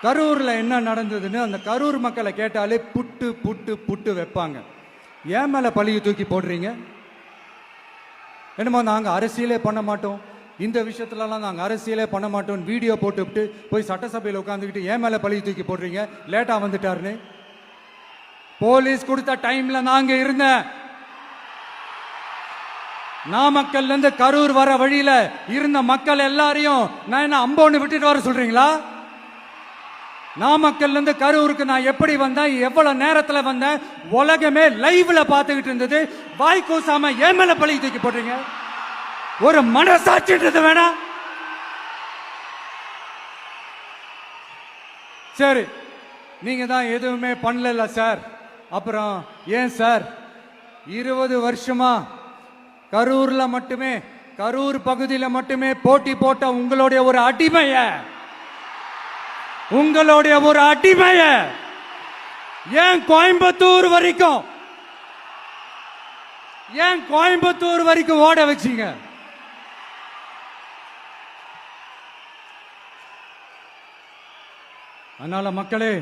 கரூர்ல என்ன நடந்ததுன்னு அந்த கரூர் மக்களை கேட்டாலே புட்டு புட்டு புட்டு வைப்பாங்க. ஏன் மேல பழியை தூக்கி போடுறீங்க? என்னமோ நாங்க அரசியலே பண்ண மாட்டோம், இந்த விஷயத்துலலாம் நாங்கள் அரசியலே பண்ண மாட்டோம் வீடியோ போட்டுவிட்டு போய் சட்டசபையில் உட்காந்துக்கிட்டு ஏன் மேலே பழி தூக்கி போடுறீங்க? லேட்டாக வந்துட்டாருன்னு போலீஸ் கொடுத்த டைம்ல நாங்க இருந்தேன். நாமக்கல்ல இருந்து கரூர் வர வழியில இருந்த மக்கள் எல்லாரையும் நான் என்ன அம்போன்னு விட்டுட்டு வர சொல்றீங்களா? நாமக்கல்ல இருந்து கரூருக்கு நான் எப்படி வந்தேன், எவ்வளவு நேரத்தில் வந்தேன், உலகமே லைவ்ல பார்த்துக்கிட்டு இருந்தது. வாய் கூசாம ஏன் மேல பழி தூக்கி போடுறீங்க? ஒரு மனசாட்சின்றது வேணா? சரி, நீங்க தான் எதுவுமே பண்ணல சார். அப்புறம் ஏன் சார் 20 வருஷமா கரூர்ல மட்டுமே, கரூர் பகுதியில் மட்டுமே போட்டி போட்ட உங்களுடைய ஒரு அடிமைய ஏன் கோயம்புத்தூர் வரைக்கும் ஓட வச்சீங்க? அதனால மக்களே,